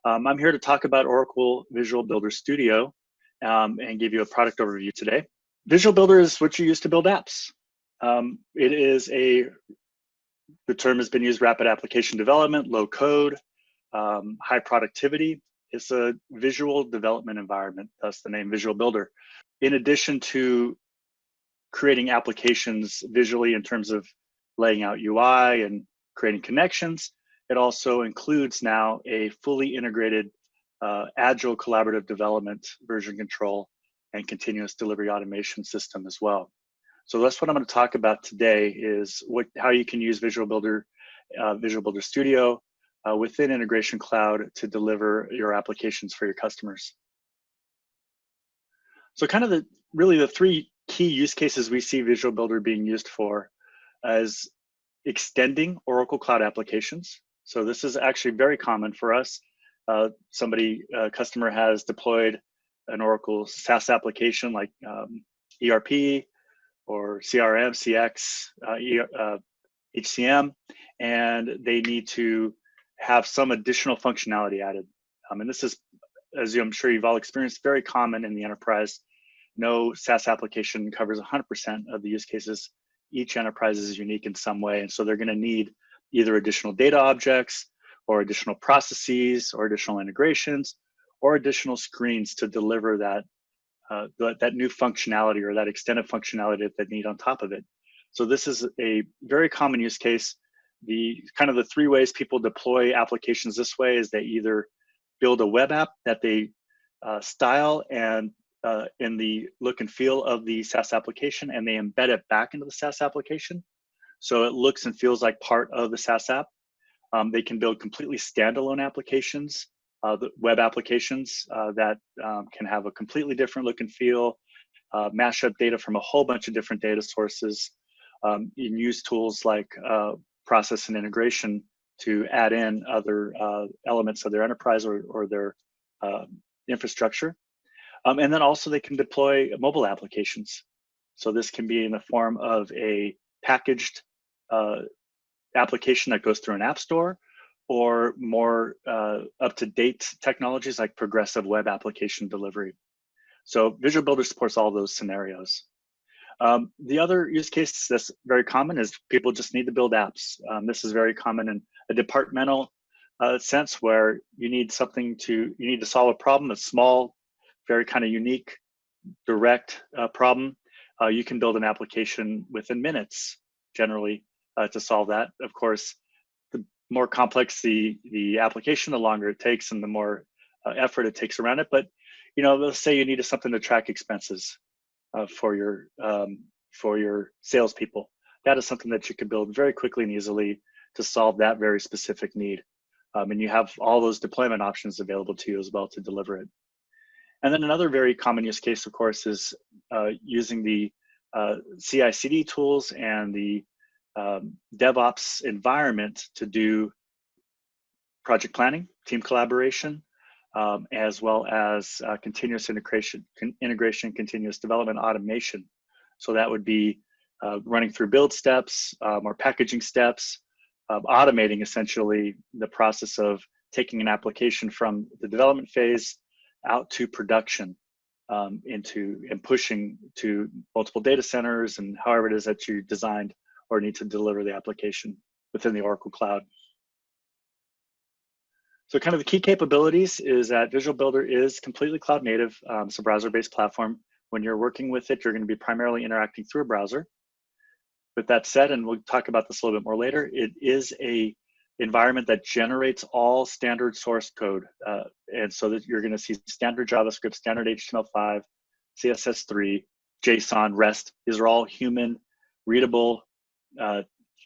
I'm here to talk about Oracle Visual Builder Studio and give you a product overview today. Visual Builder is what you use to build apps. The term has been used, rapid application development, low code, high productivity. It's a visual development environment, thus the name Visual Builder. In addition to creating applications visually in terms of laying out UI and creating connections, it also includes now a fully integrated agile collaborative development, version control, and continuous delivery automation system as well. So that's what I'm going to talk about today, is how you can use Visual Builder Studio within Integration Cloud to deliver your applications for your customers. So kind of really the three key use cases we see Visual Builder being used for is extending Oracle Cloud applications. So this is actually very common for us. A customer has deployed an Oracle SaaS application like ERP or CRM, CX, HCM, and they need to have some additional functionality added. And this is, as I'm sure you've all experienced, very common in the enterprise. No SaaS application covers 100% of the use cases. Each enterprise is unique in some way, and so they're going to need either additional data objects or additional processes or additional integrations or additional screens to deliver that new functionality or that extended functionality that they need on top of it. So this is a very common use case. The three ways people deploy applications this way is they either build a web app that they style and in the look and feel of the SaaS application, and they embed it back into the SaaS application. So it looks and feels like part of the SaaS app. They can build completely standalone applications, the web applications that can have a completely different look and feel, mash up data from a whole bunch of different data sources, and use tools like process and integration to add in other elements of their enterprise or their infrastructure. And then also they can deploy mobile applications. So this can be in the form of a packaged application that goes through an app store, or more up-to-date technologies like progressive web application delivery. So Visual Builder supports all those scenarios. The other use case that's very common is people just need to build apps. This is very common in a departmental sense, where you need to solve a problem, a small, very kind of unique, direct problem. You can build an application within minutes, generally, to solve that. Of course, the more complex the application, the longer it takes and the more effort it takes around it. But let's say you needed something to track expenses for your salespeople. That is something that you could build very quickly and easily to solve that very specific need. And you have all those deployment options available to you as well to deliver it. And then another very common use case, of course, is using the CICD tools and the DevOps environment to do project planning, team collaboration, as well as continuous integration, continuous development automation. So that would be running through build steps or packaging steps, automating essentially the process of taking an application from the development phase out to production, and pushing to multiple data centers and however it is that you designed or need to deliver the application within the Oracle Cloud. So kind of the key capabilities is that Visual Builder is completely cloud native. It's a browser-based platform. When you're working with it, you're going to be primarily interacting through a browser. With that said, and we'll talk about this a little bit more later, it is a environment that generates all standard source code. And so that you're going to see standard JavaScript, standard HTML5, CSS3, JSON, REST. These are all human readable,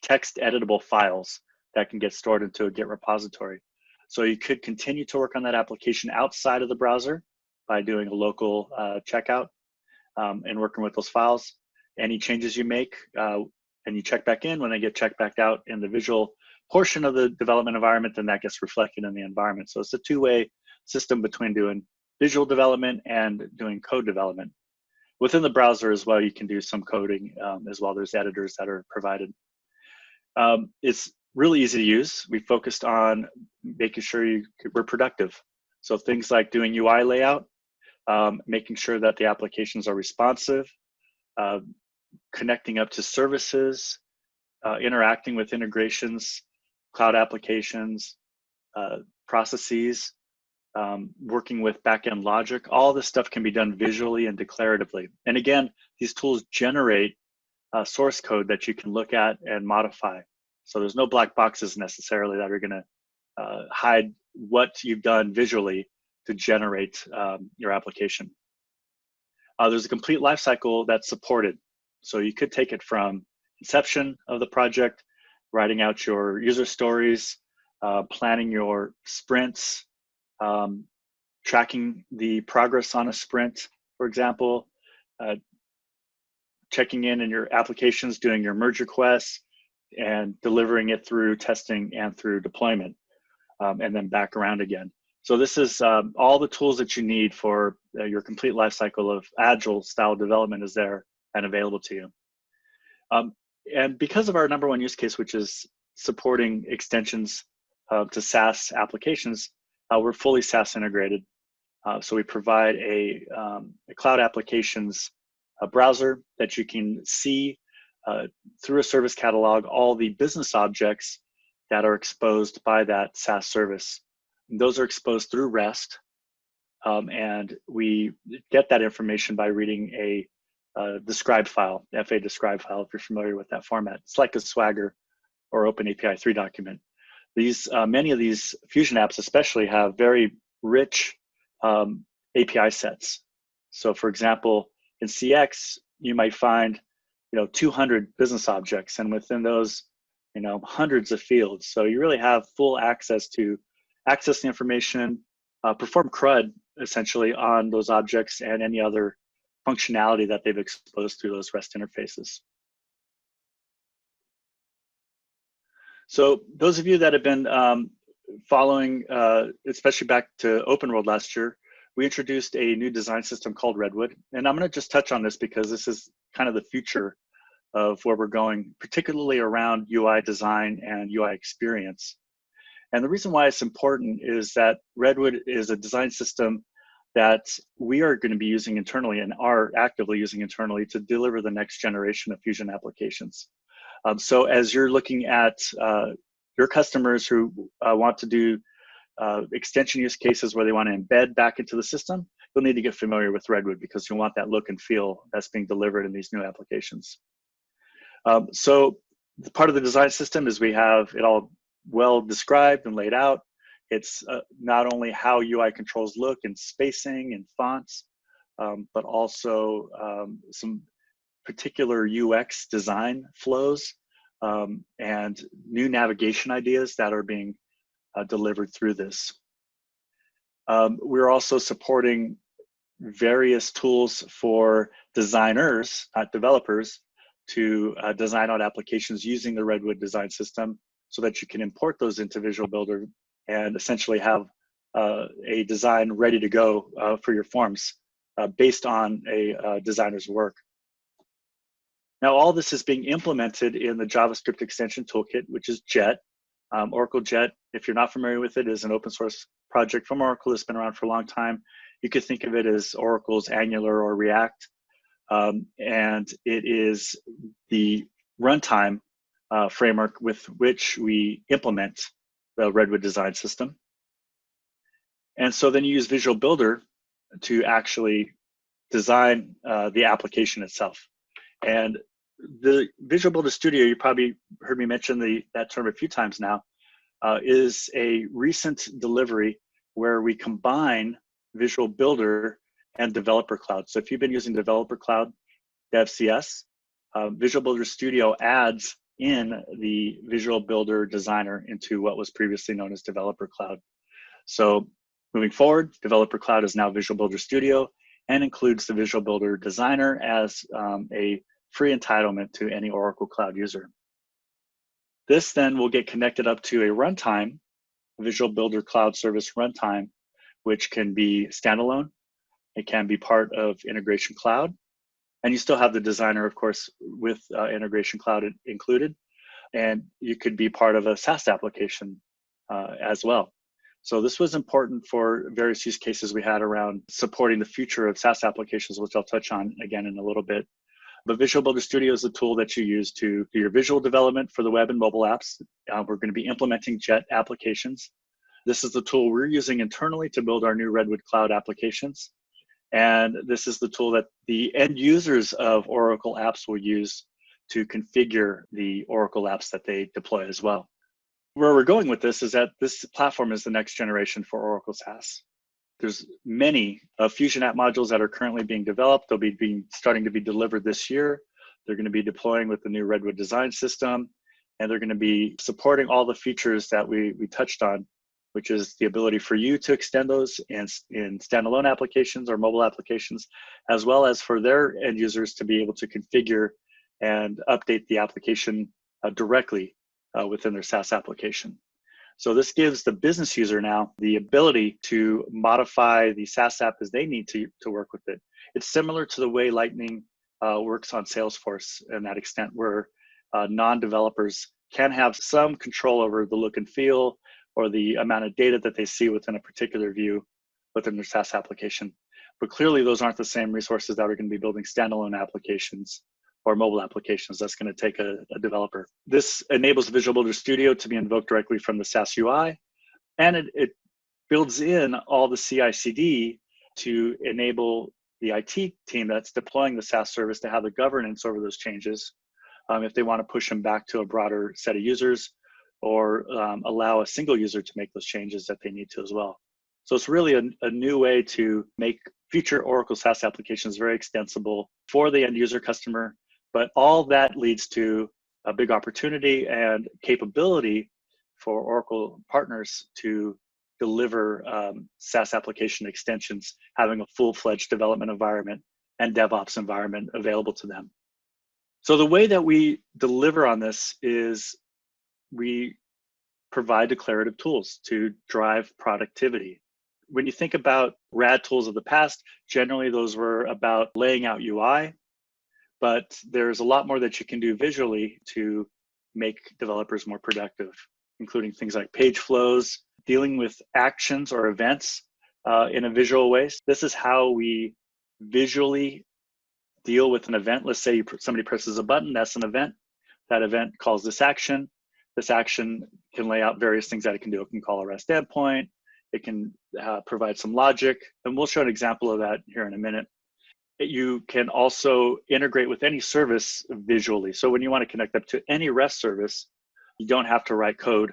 text editable files that can get stored into a Git repository. So you could continue to work on that application outside of the browser by doing a local checkout and working with those files. Any changes you make and you check back in, when they get checked back out in the visual portion of the development environment, then that gets reflected in the environment. So it's a two-way system between doing visual development and doing code development. Within the browser as well, you can do some coding as well. There's editors that are provided. It's really easy to use. We focused on making sure we're productive. So things like doing UI layout, making sure that the applications are responsive, connecting up to services, interacting with integrations, cloud applications, processes, working with backend logic. All this stuff can be done visually and declaratively. And again, these tools generate source code that you can look at and modify. So there's no black boxes necessarily that are going to hide what you've done visually to generate your application. There's a complete lifecycle that's supported. So you could take it from inception of the project, writing out your user stories, planning your sprints, tracking the progress on a sprint, for example, checking in your applications, doing your merge requests, and delivering it through testing and through deployment, and then back around again. So this is all the tools that you need for your complete lifecycle of agile style development is there and available to you. And because of our number one use case, which is supporting extensions to SaaS applications, we're fully SaaS integrated. So we provide a cloud applications browser that you can see through a service catalog all the business objects that are exposed by that SaaS service. And those are exposed through REST, and we get that information by reading a describe file, FA describe file, if you're familiar with that format. It's like a Swagger or OpenAPI 3 document. These many of these Fusion apps especially have very rich API sets. So for example, in CX, you might find 200 business objects, and within those, hundreds of fields. So you really have full access to access the information, perform CRUD essentially on those objects and any other functionality that they've exposed through those REST interfaces. So those of you that have been following, especially back to Open World last year, we introduced a new design system called Redwood. And I'm going to just touch on this because this is kind of the future of where we're going, particularly around UI design and UI experience. And the reason why it's important is that Redwood is a design system that we are going to be using internally and are actively using internally to deliver the next generation of Fusion applications. So as you're looking at your customers who want to do extension use cases where they want to embed back into the system, you'll need to get familiar with Redwood because you want that look and feel that's being delivered in these new applications. So part of the design system is we have it all well described and laid out. It's not only how UI controls look and spacing and fonts, but also some particular UX design flows and new navigation ideas that are being delivered through this. We're also supporting various tools for designers, not developers, to design out applications using the Redwood design system so that you can import those into Visual Builder and essentially have a design ready to go for your forms based on a designer's work. Now, all this is being implemented in the JavaScript extension toolkit, which is Jet. Oracle Jet, if you're not familiar with it, is an open source project from Oracle that's been around for a long time. You could think of it as Oracle's Angular or React. And it is the runtime framework with which we implement the Redwood design system. And so then you use Visual Builder to actually design the application itself. And the Visual Builder Studio, you probably heard me mention that term a few times now, is a recent delivery where we combine Visual Builder and Developer Cloud. So if you've been using Developer Cloud, DevCS, Visual Builder Studio adds in the Visual Builder Designer into what was previously known as Developer Cloud. So moving forward, Developer Cloud is now Visual Builder Studio and includes the Visual Builder Designer as a free entitlement to any Oracle Cloud user. This then will get connected up to a runtime, Visual Builder Cloud Service runtime, which can be standalone. It can be part of Integration Cloud. And you still have the designer, of course, with Integration Cloud included. and you could be part of a SaaS application as well. So this was important for various use cases we had around supporting the future of SaaS applications, which I'll touch on again in a little bit. But Visual Builder Studio is the tool that you use to do your visual development for the web and mobile apps. We're going to be implementing Jet applications. This is the tool we're using internally to build our new Redwood Cloud applications. And this is the tool that the end users of Oracle apps will use to configure the Oracle apps that they deploy as well. Where we're going with this is that this platform is the next generation for Oracle SaaS. There's many Fusion app modules that are currently being developed. They'll be starting to be delivered this year. They're going to be deploying with the new Redwood design system, and they're going to be supporting all the features that we touched on, which is the ability for you to extend those in standalone applications or mobile applications, as well as for their end users to be able to configure and update the application directly within their SaaS application. So this gives the business user now the ability to modify the SaaS app as they need to work with it. It's similar to the way Lightning works on Salesforce in that extent, where non-developers can have some control over the look and feel or the amount of data that they see within a particular view within their SaaS application. But clearly those aren't the same resources that are going to be building standalone applications or mobile applications. That's going to take a developer. This enables Visual Builder Studio to be invoked directly from the SaaS UI, and it builds in all the CICD to enable the IT team that's deploying the SaaS service to have the governance over those changes if they want to push them back to a broader set of users or allow a single user to make those changes that they need to as well. So it's really a new way to make future Oracle SaaS applications very extensible for the end user customer. But all that leads to a big opportunity and capability for Oracle partners to deliver SaaS application extensions, having a full-fledged development environment and DevOps environment available to them. So the way that we deliver on this is we provide declarative tools to drive productivity. When you think about RAD tools of the past, generally those were about laying out UI, but there's a lot more that you can do visually to make developers more productive, including things like page flows, dealing with actions or events in a visual way. This is how we visually deal with an event. Let's say somebody presses a button, that's an event. That event calls this action. This action can lay out various things that it can do. It can call a REST endpoint. It can provide some logic, and we'll show an example of that here in a minute. You can also integrate with any service visually. So when you want to connect up to any REST service, you don't have to write code.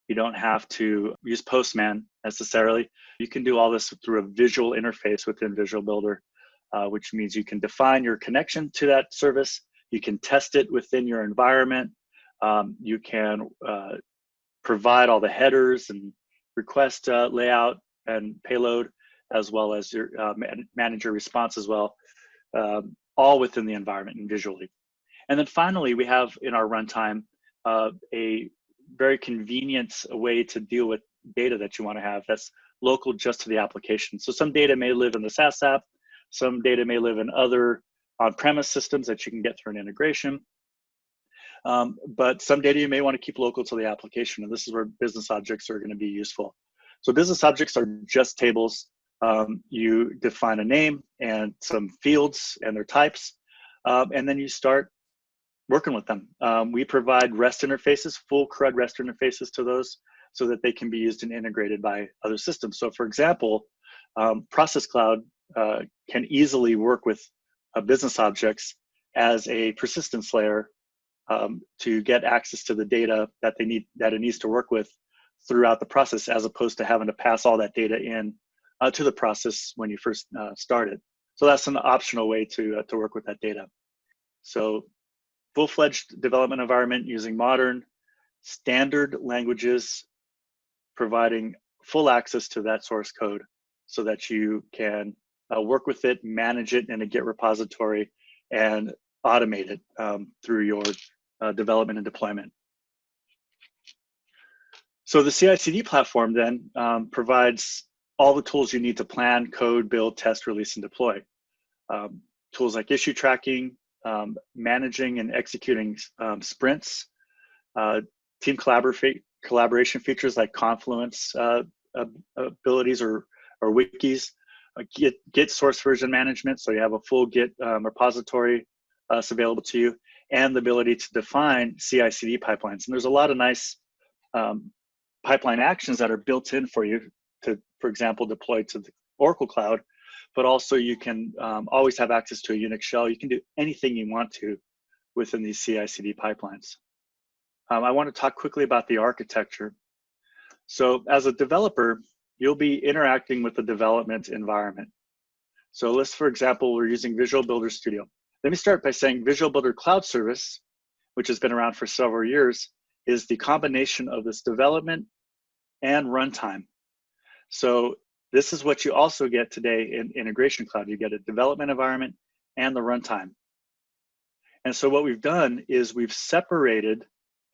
You don't have to use Postman necessarily. You can do all this through a visual interface within Visual Builder, which means you can define your connection to that service. You can test it within your environment. You can provide all the headers and request layout and payload, as well as your manager response as well, all within the environment and visually. And then finally, we have in our runtime a very convenient way to deal with data that you want to have that's local just to the application. So some data may live in the SaaS app, some data may live in other on-premise systems that you can get through an integration. But some data you may want to keep local to the application, and this is where business objects are going to be useful. So business objects are just tables. You define a name and some fields and their types, and then you start working with them. We provide REST interfaces, full CRUD REST interfaces to those so that they can be used and integrated by other systems. So for example, Process Cloud can easily work with business objects as a persistence layer to get access to the data that it needs to work with throughout the process, as opposed to having to pass all that data in to the process when you first start it. So that's an optional way to work with that data. So full-fledged development environment using modern standard languages, providing full access to that source code so that you can work with it, manage it in a Git repository, and automate it through your development and deployment. So the CICD platform then provides all the tools you need to plan, code, build, test, release, and deploy. Tools like issue tracking, managing and executing sprints, team collaboration features like Confluence abilities or wikis, Git source version management, so you have a full Git repository available to you, and the ability to define CICD pipelines. And there's a lot of nice pipeline actions that are built in for you to, for example, deploy to the Oracle Cloud, but also you can always have access to a Unix shell. You can do anything you want to within these CI/CD pipelines. I want to talk quickly about the architecture. So as a developer, you'll be interacting with the development environment. So let's, for example, we're using Visual Builder Studio. Let me start by saying Visual Builder Cloud Service, which has been around for several years, is the combination of this development and runtime. So this is what you also get today in Integration Cloud. You get a development environment and the runtime. And so what we've done is we've separated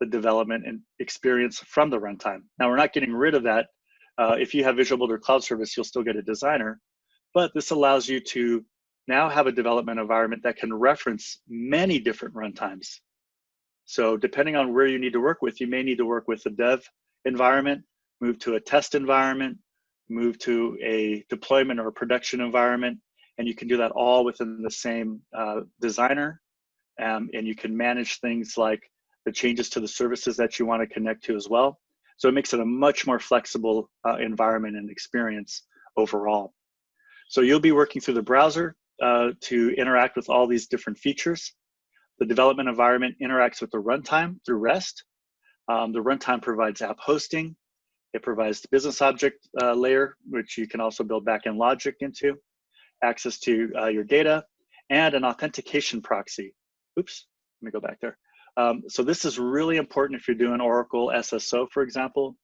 the development and experience from the runtime. Now we're not getting rid of that. If you have Visual Builder Cloud Service, you'll still get a designer, but this allows you to now have a development environment that can reference many different runtimes. So depending on where you need to work with, you may need to work with a dev environment, move to a test environment, move to a deployment or a production environment, and you can do that all within the same designer. And you can manage things like the changes to the services that you want to connect to as well. So it makes it a much more flexible environment and experience overall. So you'll be working through the browser to interact with all these different features. The development environment interacts with the runtime through REST. The runtime provides app hosting. It provides the business object layer, which you can also build backend logic into, access to your data, and an authentication proxy. Oops, let me go back there. So this is really important if you're doing Oracle SSO, for example.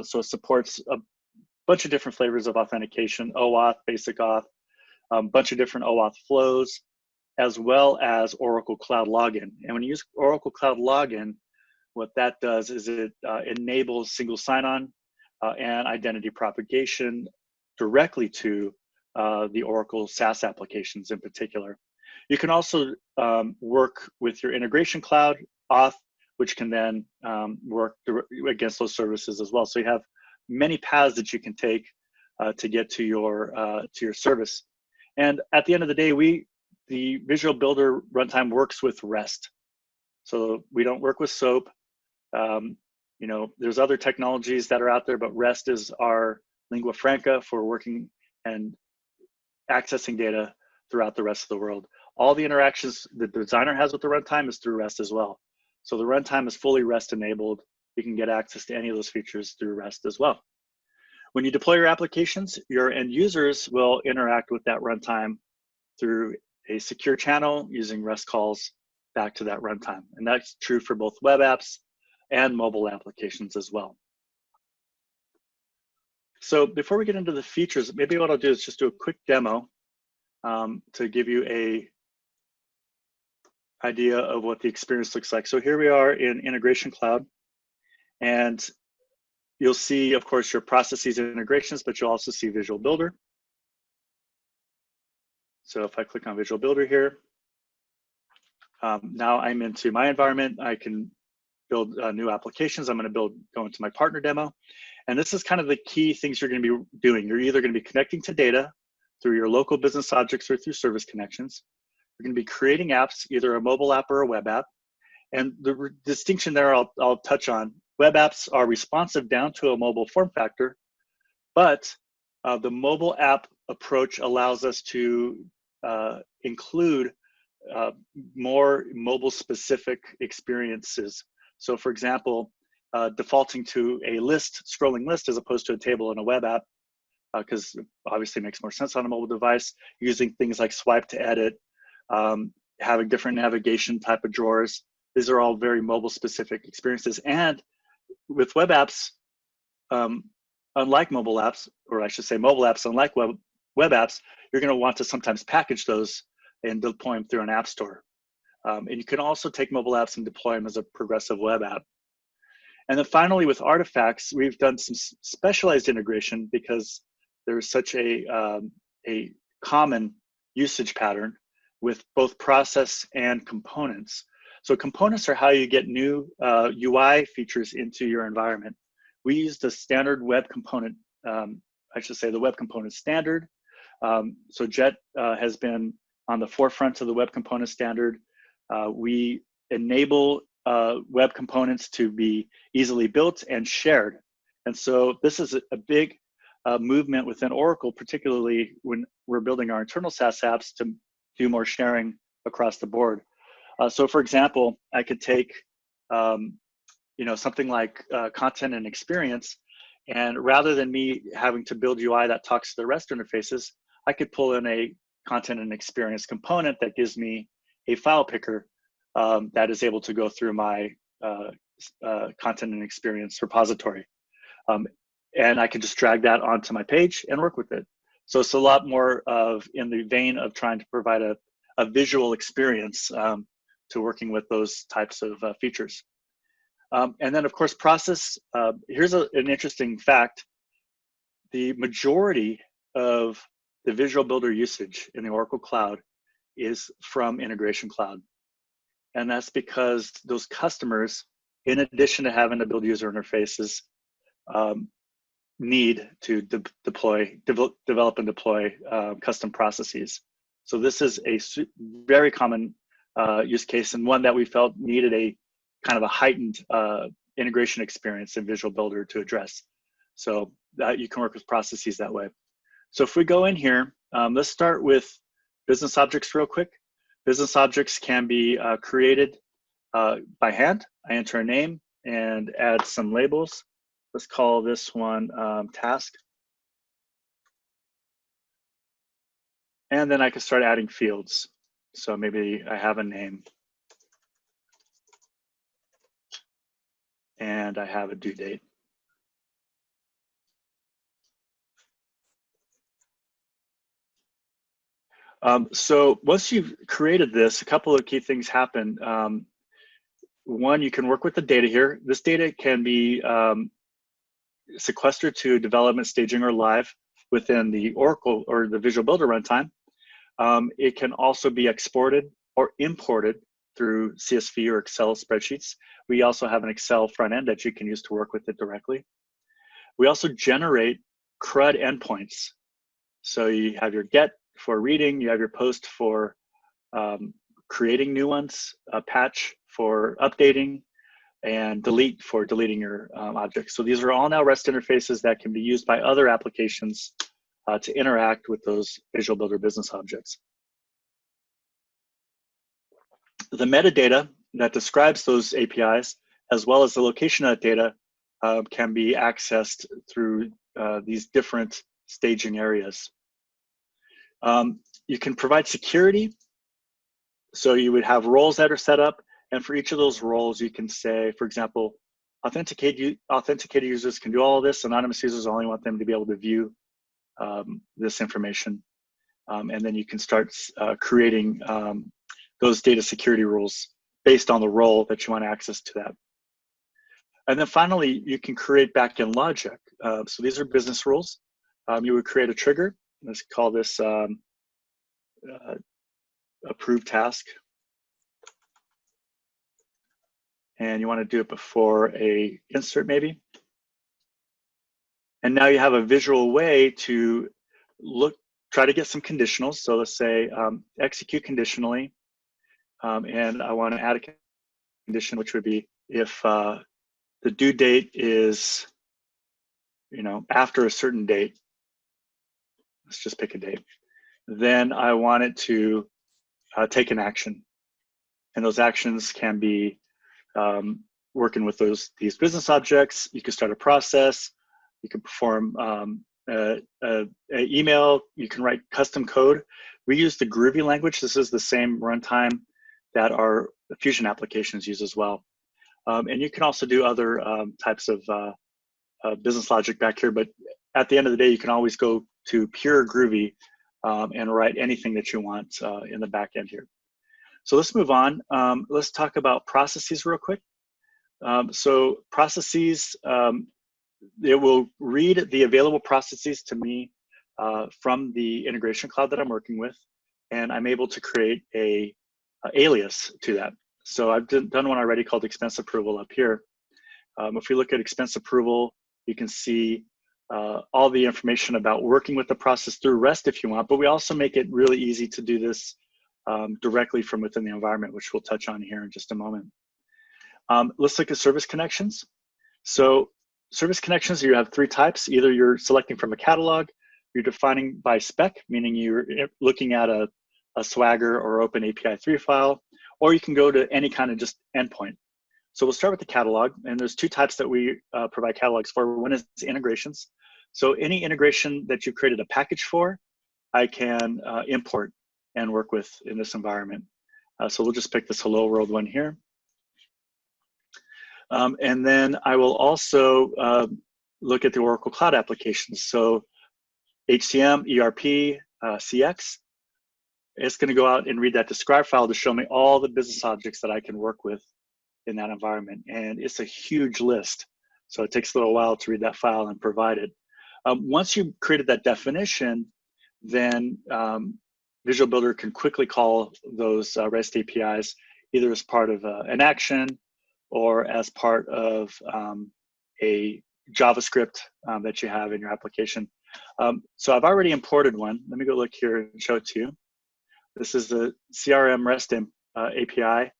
So it supports a bunch of different flavors of authentication, OAuth, basic auth, a bunch of different OAuth flows, as well as Oracle Cloud Login. And when you use Oracle Cloud Login, what that does is it enables single sign-on and identity propagation directly to the Oracle SaaS applications in particular. You can also work with your integration cloud auth, which can then work against those services as well. So you have many paths that you can take to get to your service. And at the end of the day, the Visual Builder runtime works with REST. So we don't work with SOAP. You know, there's other technologies that are out there, but REST is our lingua franca for working and accessing data throughout the rest of the world. All the interactions the designer has with the runtime is through REST as well. So the runtime is fully REST enabled. You can get access to any of those features through REST as well. When you deploy your applications, your end users will interact with that runtime through a secure channel using REST calls back to that runtime. And that's true for both web apps and mobile applications as well. So before we get into the features, maybe what I'll do is just do a quick demo to give you a idea of what the experience looks like. So here we are in Integration Cloud, and you'll see, of course, your processes and integrations, but you'll also see Visual Builder. So if I click on Visual Builder here, now I'm into my environment. I can build new applications. I'm going to go into my partner demo. And this is kind of the key things you're going to be doing. You're either going to be connecting to data through your local business objects or through service connections. You're going to be creating apps, either a mobile app or a web app. And the distinction there I'll touch on. Web apps are responsive down to a mobile form factor, but the mobile app approach allows us to include more mobile specific experiences. So for example, defaulting to a scrolling list as opposed to a table in a web app, because obviously it makes more sense on a mobile device, using things like swipe to edit, having different navigation type of drawers. These are all very mobile specific experiences. And with web apps, unlike mobile apps, or I should say mobile apps, unlike web apps, you're going to want to sometimes package those and deploy them through an app store. And you can also take mobile apps and deploy them as a progressive web app. And then finally, with artifacts, we've done some specialized integration because there's such a common usage pattern with both process and components. So components are how you get new UI features into your environment. We use the standard web component, I should say the web component standard. So Jet has been on the forefront of the web component standard. We enable web components to be easily built and shared. And so this is a big movement within Oracle, particularly when we're building our internal SaaS apps to do more sharing across the board. So for example, I could take something like content and experience, and rather than me having to build UI that talks to the REST interfaces, I could pull in a content and experience component that gives me a file picker that is able to go through my content and experience repository. And I can just drag that onto my page and work with it. So it's a lot more of in the vein of trying to provide a visual experience to working with those types of features. And then of course, process, here's an interesting fact. The majority of the Visual Builder usage in the Oracle Cloud is from Integration Cloud. And that's because those customers, in addition to having to build user interfaces, need to develop and deploy custom processes. So this is a very common use case, and one that we felt needed a kind of a heightened integration experience in Visual Builder to address. So you can work with processes that way. So if we go in here, let's start with business objects real quick. Business objects can be created by hand. I enter a name and add some labels. Let's call this one task. And then I can start adding fields. So maybe I have a name and I have a due date. So once you've created this, a couple of key things happen. One, you can work with the data here. This data can be sequestered to development, staging, or live within the Oracle or the Visual Builder runtime. It can also be exported or imported through CSV or Excel spreadsheets. We also have an Excel front end that you can use to work with it directly. We also generate CRUD endpoints. So you have your get for reading, you have your post for creating new ones, a patch for updating, and delete for deleting your objects. So these are all now REST interfaces that can be used by other applications to interact with those Visual Builder business objects. The metadata that describes those APIs, as well as the location of that data, can be accessed through these different staging areas. You can provide security. So you would have roles that are set up, and for each of those roles, you can say, for example, authenticated users can do all of this. Anonymous users only want them to be able to view this information. And then you can start creating those data security rules based on the role that you want access to that. And then finally, you can create backend logic. So these are business rules. You would create a trigger. Let's call this approved task. And you want to do it before a insert maybe. And now you have a visual way to try to get some conditionals. So let's say execute conditionally. And I want to add a condition, which would be if the due date is, after a certain date, let's just pick a date, then I want it to take an action. And those actions can be working with these business objects. You can start a process. You can perform an email. You can write custom code. We use the Groovy language. This is the same runtime that our Fusion applications use as well. And you can also do other types of business logic back here. But at the end of the day, you can always go to pure Groovy and write anything that you want in the back end here. So let's move on. Let's talk about processes real quick. So processes, it will read the available processes to me from the integration cloud that I'm working with, and I'm able to create a alias to that. So I've done one already called expense approval up here. If we look at expense approval, you can see all the information about working with the process through REST if you want, but we also make it really easy to do this directly from within the environment, which we'll touch on here in just a moment. Let's look at service connections. So service connections, you have three types. Either you're selecting from a catalog, you're defining by spec, meaning you're looking at a Swagger or Open API 3 file, or you can go to any kind of just endpoint. So we'll start with the catalog, and there's two types that we provide catalogs for. One is integrations. So any integration that you've created a package for, I can import and work with in this environment. So we'll just pick this Hello World one here. And then I will also look at the Oracle Cloud applications. So HCM, ERP, CX, it's going to go out and read that describe file to show me all the business objects that I can work with in that environment. And it's a huge list. So it takes a little while to read that file and provide it. Once you've created that definition, then Visual Builder can quickly call those REST APIs either as part of an action or as part of a JavaScript that you have in your application. So I've already imported one. Let me go look here and show it to you. This is the CRM REST API.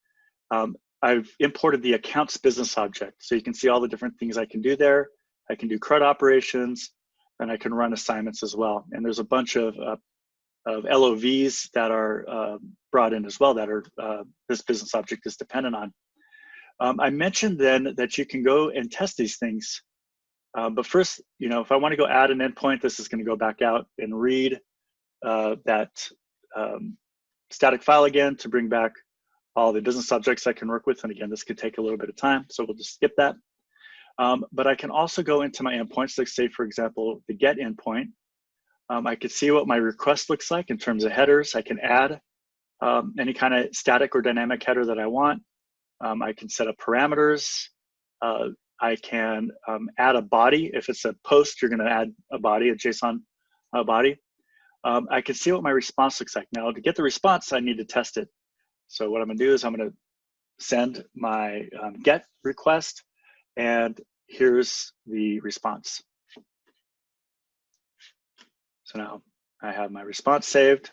I've imported the accounts business object. So you can see all the different things I can do there. I can do CRUD operations, and I can run assignments as well. And there's a bunch of LOVs that are brought in as well that are this business object is dependent on. I mentioned then that you can go and test these things. But first, if I want to go add an endpoint, this is going to go back out and read that static file again to bring back all the business objects I can work with. And again, this could take a little bit of time, so we'll just skip that. But I can also go into my endpoints, like say, for example, the get endpoint. I could see what my request looks like in terms of headers. I can add any kind of static or dynamic header that I want. I can set up parameters. I can add a body. If it's a post, you're going to add a body, a JSON body. I can see what my response looks like. Now, to get the response, I need to test it. So what I'm going to do is I'm going to send my GET request, and here's the response. So now I have my response saved,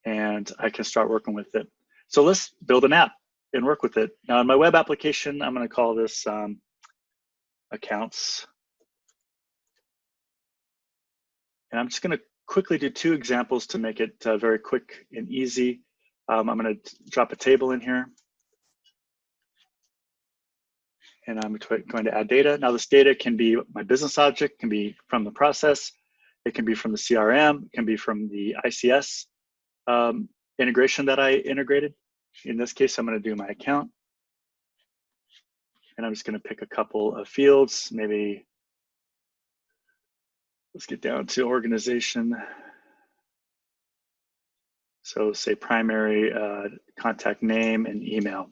and I can start working with it. So let's build an app and work with it. Now in my web application, I'm going to call this accounts. And I'm just going to quickly do two examples to make it very quick and easy. I'm going to drop a table in here. And I'm going to add data. Now this data can be my business object, can be from the process, it can be from the CRM, it can be from the ICS integration that I integrated. In this case, I'm going to do my account. And I'm just going to pick a couple of fields. Maybe let's get down to organization. So say primary contact name and email.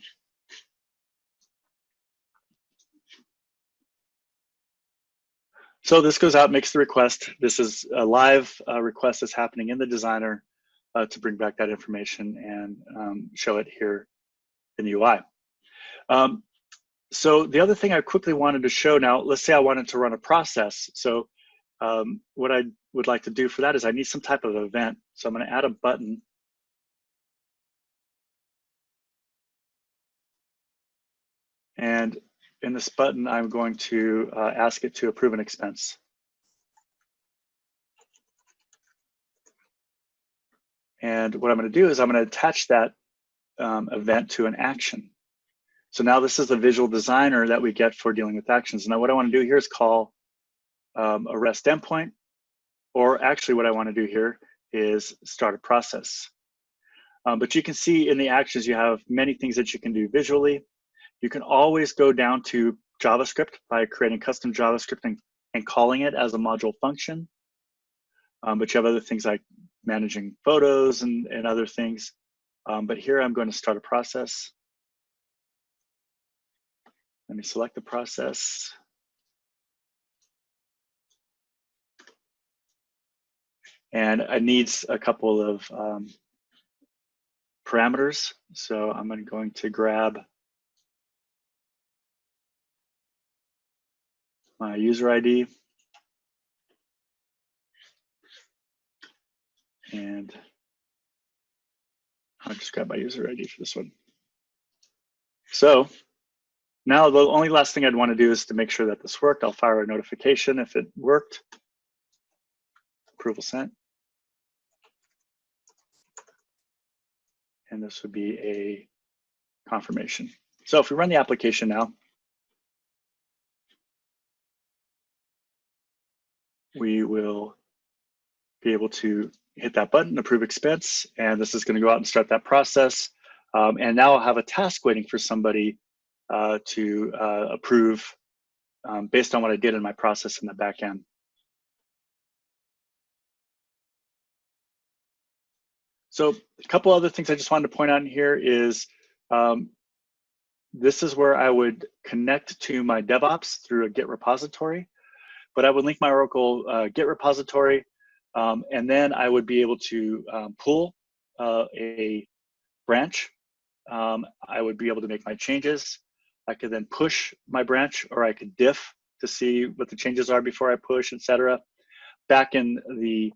So this goes out, makes the request. This is a live request that's happening in the designer to bring back that information and show it here in the UI. So the other thing I quickly wanted to show now, let's say I wanted to run a process. So what I would like to do for that is I need some type of event. So I'm going to add a button. And in this button, I'm going to ask it to approve an expense. And what I'm going to do is I'm going to attach that event to an action. So now this is the visual designer that we get for dealing with actions. Now what I want to do here is call a REST endpoint, or actually what I want to do here is start a process. But you can see in the actions, you have many things that you can do visually. You can always go down to JavaScript by creating custom JavaScript and calling it as a module function. But you have other things like managing photos and other things. But here I'm going to start a process. Let me select the process. And it needs a couple of parameters. So I'm going to grab my user ID and I'll just grab my user ID for this one. So now the only last thing I'd want to do is to make sure that this worked. I'll fire a notification if it worked. Approval sent. And this would be a confirmation. So if we run the application now, we will be able to hit that button, approve expense, and this is going to go out and start that process. And now I'll have a task waiting for somebody to approve based on what I did in my process in the back end. So a couple other things I just wanted to point out in here is this is where I would connect to my DevOps through a Git repository, but I would link my Oracle Git repository, and then I would be able to pull a branch. I would be able to make my changes. I could then push my branch, or I could diff to see what the changes are before I push, etc. Back in the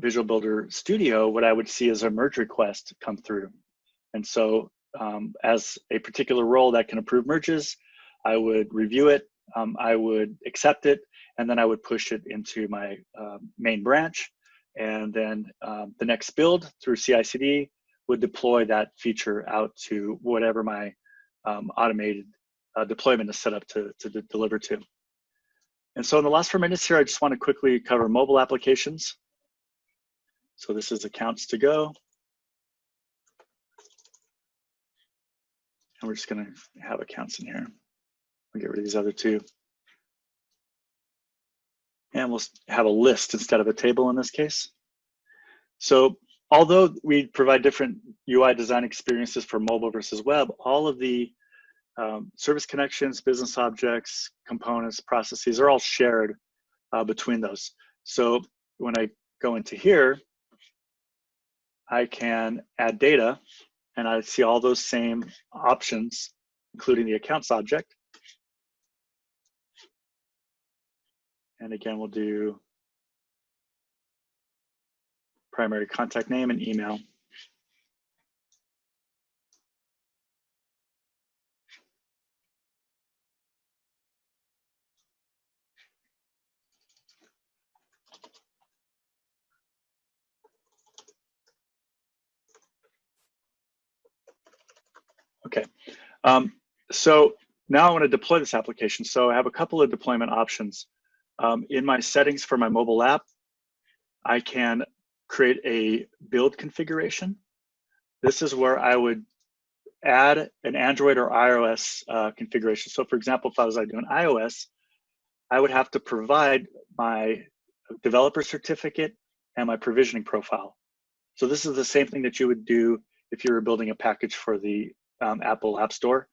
Visual Builder Studio, what I would see is a merge request come through. And so as a particular role that can approve merges, I would review it, I would accept it, and then I would push it into my main branch. And then the next build through CICD would deploy that feature out to whatever my automated deployment is set up to deliver to. And so in the last 4 minutes here, I just want to quickly cover mobile applications. So this is accounts to go. And we're just going to have accounts in here. We'll get rid of these other two. And we'll have a list instead of a table in this case. So although we provide different UI design experiences for mobile versus web, all of the service connections, business objects, components, processes are all shared between those. So when I go into here, I can add data, and I see all those same options, including the accounts object. And again, we'll do primary contact name and email. Okay, so now I want to deploy this application. So I have a couple of deployment options. In my settings for my mobile app, I can create a build configuration. This is where I would add an Android or iOS configuration. So for example, if I was doing iOS, I would have to provide my developer certificate and my provisioning profile. So this is the same thing that you would do if you were building a package for the Apple App Store.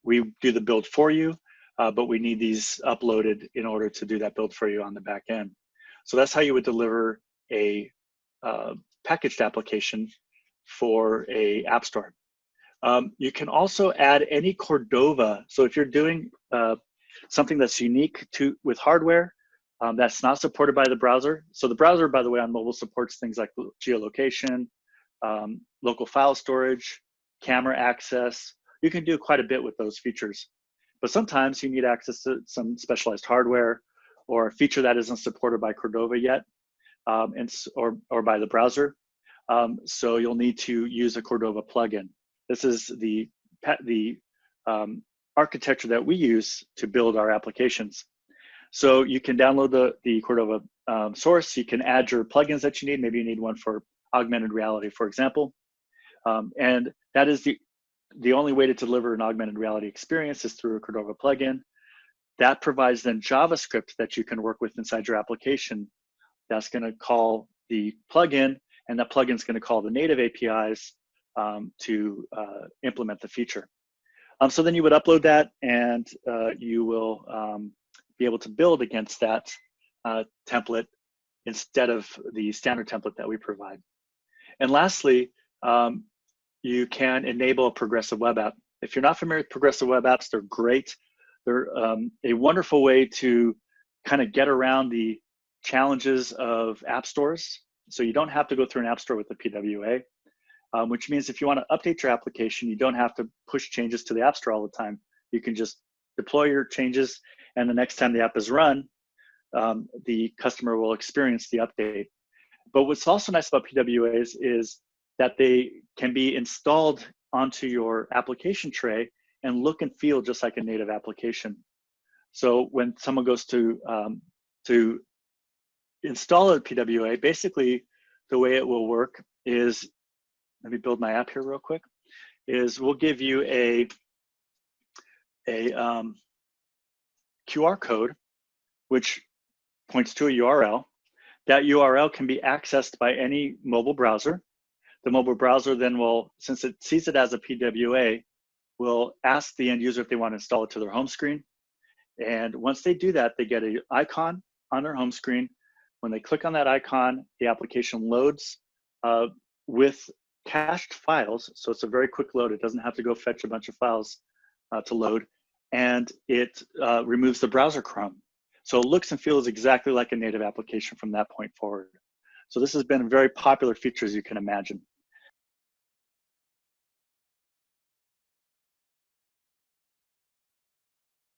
We do the build for you, but we need these uploaded in order to do that build for you on the back end. So that's how you would deliver a packaged application for a App Store. You can also add any Cordova. So if you're doing something that's unique with hardware that's not supported by the browser. So the browser, by the way, on mobile supports things like geolocation, local file storage, camera access. You can do quite a bit with those features. But sometimes you need access to some specialized hardware or a feature that isn't supported by Cordova yet, or by the browser. So you'll need to use a Cordova plugin. This is the architecture that we use to build our applications. So you can download the Cordova source. You can add your plugins that you need. Maybe you need one for augmented reality, for example. And that is the only way to deliver an augmented reality experience is through a Cordova plugin. That provides then JavaScript that you can work with inside your application. That's going to call the plugin, and that plugin is going to call the native APIs to implement the feature. So then you would upload that, and you will be able to build against that template instead of the standard template that we provide. And lastly, you can enable a progressive web app. If you're not familiar with progressive web apps, they're great. They're a wonderful way to kind of get around the challenges of app stores. So you don't have to go through an app store with the PWA, which means if you want to update your application, you don't have to push changes to the app store all the time. You can just deploy your changes, and the next time the app is run, the customer will experience the update. But what's also nice about PWAs is that they can be installed onto your application tray and look and feel just like a native application. So when someone goes to install a PWA, basically the way it will work is, let me build my app here real quick, is we'll give you a QR code, which points to a URL. That URL can be accessed by any mobile browser. The mobile browser then will, since it sees it as a PWA, will ask the end user if they want to install it to their home screen. And once they do that, they get an icon on their home screen. When they click on that icon, the application loads with cached files. So it's a very quick load. It doesn't have to go fetch a bunch of files to load. And it removes the browser Chrome. So it looks and feels exactly like a native application from that point forward. So this has been a very popular feature, as you can imagine.